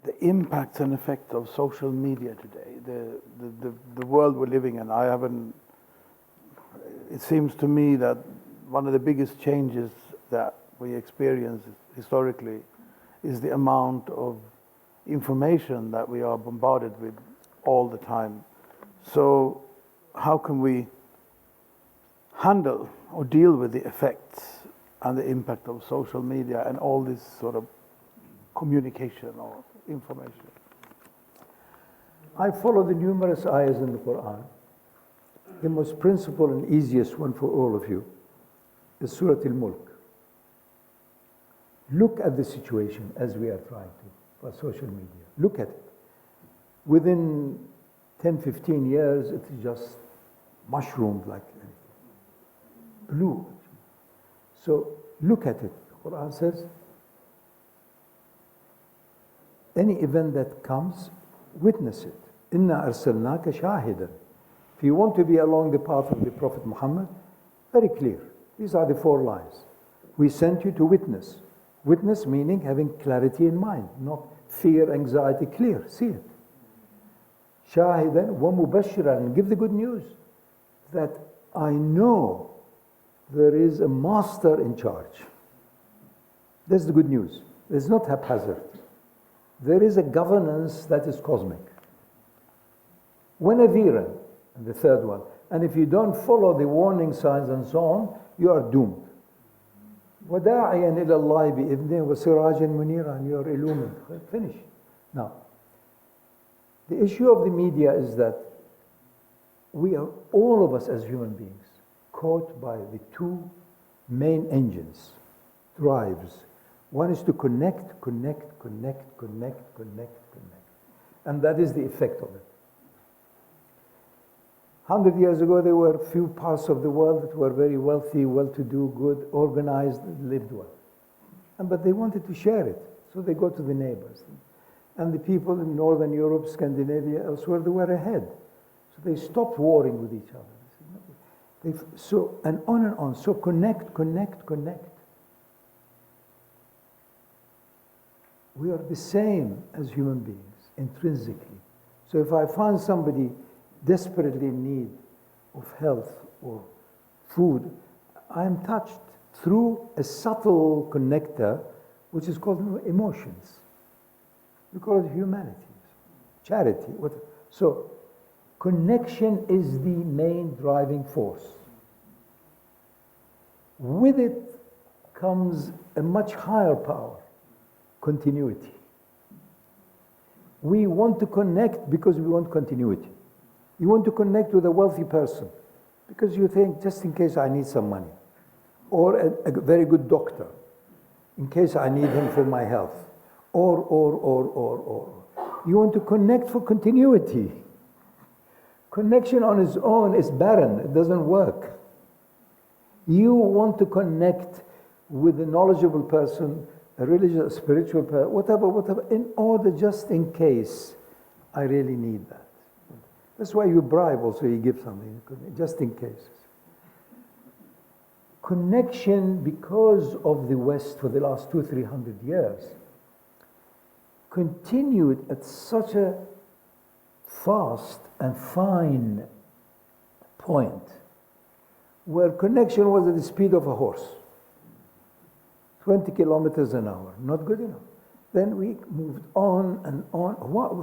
the impact and effect of social media today, the world we're living in. It seems to me that one of the biggest changes that we experience historically is the amount of information that we are bombarded with all the time. So how can we handle or deal with the effects and the impact of social media and all this sort of communication or information? I follow the numerous ayahs in the Quran. The most principal and easiest one for all of you is Surah Al-Mulk. Look at the situation as we are trying to for social media. Look at it. Within 10, 15 years, it is just mushroomed like anything. Blue. So look at it. The Quran says, any event that comes, witness it. Inna arsalnaka shahidan. If you want to be along the path of the Prophet Muhammad, very clear. These are the 4 lines. We sent you to witness. Witness meaning having clarity in mind, not fear, anxiety, clear, see it. Shahidan wa mubashiran, and give the good news that I know there is a master in charge. That's the good news. There's not haphazard. There is a governance that is cosmic. وَنَذِيرًا, and the 3rd one. And if you don't follow the warning signs and so on, you are doomed. وَدَاعِيًا إِلَى اللَّهِ بِإِذْنِهِ وَسِرَاجًا مُنِيرًا, and you are illumined. Finish. Now, the issue of the media is that we are, all of us as human beings, caught by the 2 main engines, drives. One is to connect. And that is the effect of it. 100 years ago, there were few parts of the world that were very wealthy, well-to-do, good, organized, lived well. But they wanted to share it, so they go to the neighbors. And the people in Northern Europe, Scandinavia, elsewhere, they were ahead. So they stopped warring with each other. So, and on. So connect. We are the same as human beings, intrinsically. So if I find somebody desperately in need of health or food, I am touched through a subtle connector, which is called emotions. We call it humanity, charity. So connection is the main driving force. With it comes a much higher power, continuity. We want to connect because we want continuity. You want to connect with a wealthy person because you think, just in case I need some money, or a very good doctor, in case I need him for my health, or. You want to connect for continuity. Connection on its own is barren, it doesn't work. You want to connect with a knowledgeable person, a religious, a spiritual person, whatever, in order just in case I really need that. That's why you bribe also, you give something, just in case. Connection, because of the West for the last 200-300 years, continued at such a fast and fine point where connection was at the speed of a horse. 20 kilometers an hour, not good enough. Then we moved on and on.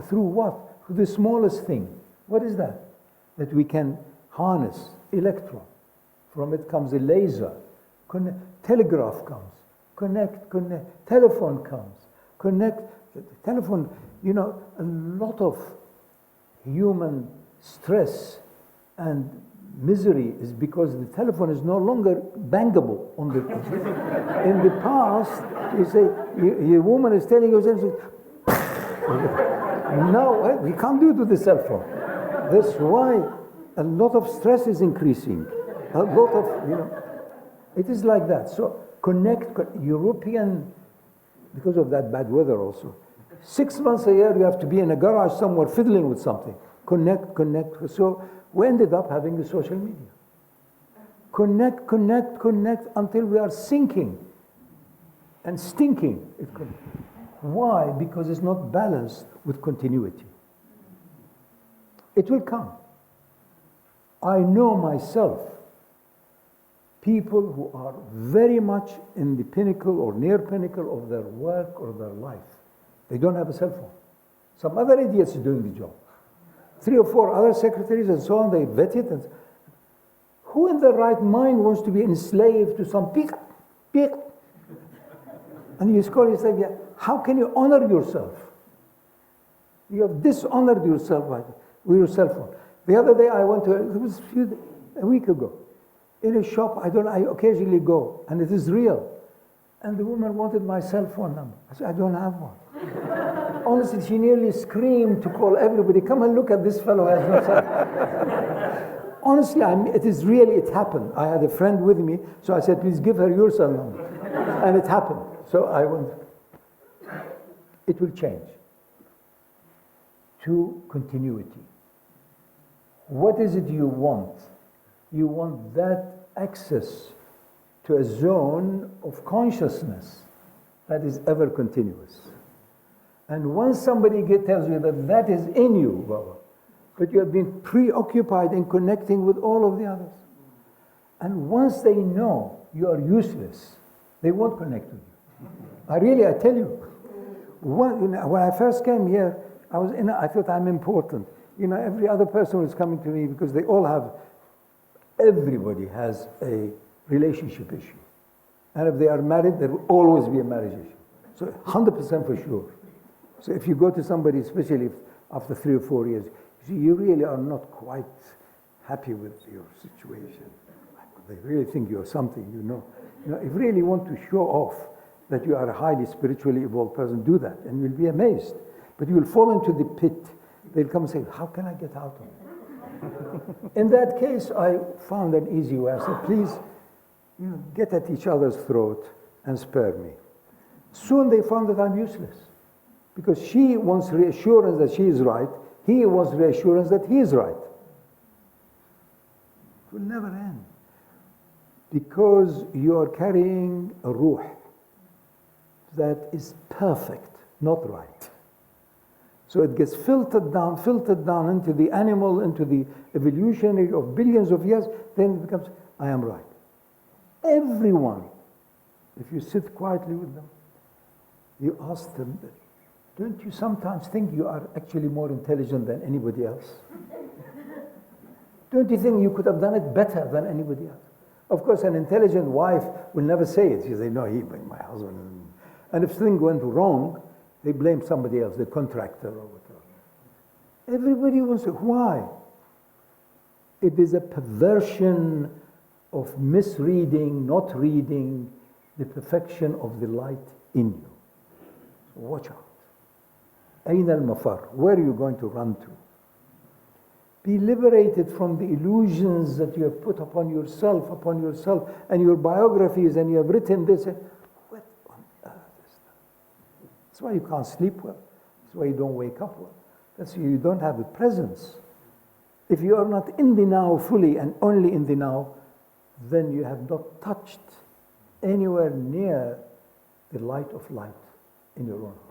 Through what? Through the smallest thing. What is that? That we can harness electron. From it comes a laser. Telegraph comes. Connect. Telephone comes. Connect. Telephone, a lot of human stress and misery is because the telephone is no longer bangable on the. In the past, you say, your woman is telling you, now we can't do it with the cell phone. That's why a lot of stress is increasing. A lot of, it is like that. So European, because of that bad weather also, 6 months a year you have to be in a garage somewhere fiddling with something. Connect. So we ended up having the social media. Connect until we are sinking and stinking. Why? Because it's not balanced with continuity. It will come. I know myself, people who are very much in the pinnacle or near pinnacle of their work or their life. They don't have a cell phone. Some other idiots are doing the job. 3 or 4 other secretaries and so on, they vet it. And who in their right mind wants to be enslaved to some peak? And you score yourself, yeah, how can you honor yourself? You have dishonored yourself with your cell phone. The other day I went to, it was a week ago, in a shop, I occasionally go, and it is real. And the woman wanted my cell phone number. I said, I don't have one. Honestly, she nearly screamed to call everybody, come and look at this fellow has no cell phone. Honestly, it happened. I had a friend with me, so I said, please give her your cell number. And it happened. So I went, it will change to continuity. What is it you want? You want that access to a zone of consciousness that is ever continuous. And once somebody tells you that that is in you, Baba, but you have been preoccupied in connecting with all of the others. And once they know you are useless, they won't connect with you. I tell you. When I first came here, I thought I'm important. Every other person was coming to me because everybody has a relationship issue. And if they are married, there will always be a marriage issue. So 100% for sure. So if you go to somebody, especially after 3 or 4 years, you really are not quite happy with your situation. They really think you're something, if you really want to show off that you are a highly spiritually evolved person, do that, and you'll be amazed. But you will fall into the pit. They'll come and say, how can I get out of it? In that case, I found an easy way. I said, please, get at each other's throat and spare me. Soon they found that I'm useless. Because she wants reassurance that she is right. He wants reassurance that he is right. It will never end. Because you are carrying a ruh that is perfect, not right. So it gets filtered down into the animal, into the evolutionary of billions of years, then it becomes, I am right. Everyone, if you sit quietly with them, you ask them, don't you sometimes think you are actually more intelligent than anybody else? Don't you think you could have done it better than anybody else? Of course, an intelligent wife will never say it. She say, no, my husband. And if things went wrong, they blame somebody else, the contractor or whatever. Everybody wants to. Why? It is a perversion of misreading, not reading the perfection of the light in you. So watch out. Ayn al-mafar, where are you going to run to? Be liberated from the illusions that you have put upon yourself, and your biographies, and you have written this. What on earth is that? That's why you can't sleep well. That's why you don't wake up well. That's why you don't have a presence. If you are not in the now fully and only in the now, then you have not touched anywhere near the light of light in your own heart.